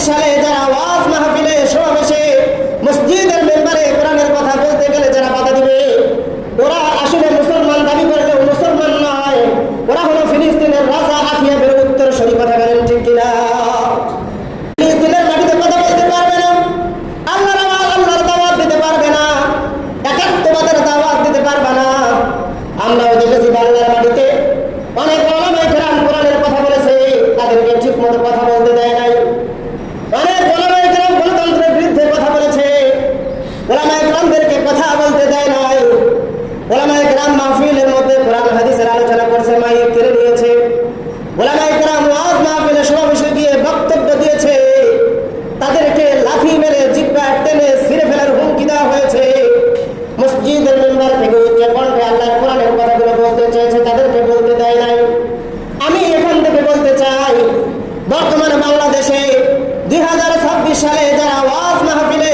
সালে যারা ওয়াজ মাহফিলে সমাবেশে মসজিদের মেম্বারে কোরআনের কথা বলতে গেলে যারা বাধা দিবে, ওরা আসলে মুসলমান দাবি করলেও মুসলমান নয়, ওরা হলো ফিলিস্তিনের রাজা আখিয়াবের উত্তরসূরি। কথা বলেন ঠিক কিনা? ফিলিস্তিনের মাটিতে কথা বলতে পারবে না, আল্লাহর দাওয়াত দিতে পারবে না, একাত্মবাদের দাওয়াত দিতে পারবে না। আমরাও দেখেছি বাংলার মাটিতে অনেক ওলামায়ে কেরাম কোরআনের কথা বলেছে, তাদেরকে ঠিক মতো কথা বলতে দেয় নাই। অনেক ওলামায়ে কেরাম গণতন্ত্রের বিরুদ্ধে কথা বলেছে, ওলামায়ে কেরামদেরকে কথা বলতে দেয় নাই। ওলামায়ে কেরাম মাহফিলের মধ্যে কোরআন হাদিসের আলোচনা করছে, মাইক কেড়ে নিয়েছে। ওলামায়ে কেরাম ওয়াজ মাহফিলে সমাবেশে গিয়ে বক্তব্য দিয়েছে, তাদেরকে লাঠি মেরে জিহ্বা টেনে ছিঁড়ে ফেলার হুমকি দেওয়া হয়েছে। মসজিদের মেম্বার থেকে উচ্চ কণ্ঠে আল্লাহর কোরআনের কথাগুলো বলতে চেয়েছে, তাদেরকে বলতে দেয় নাই। আমি এখান থেকে বলতে চাই, বর্তমানে বাংলাদেশে 2026 সালে যারা ওয়াজ মাহফিলে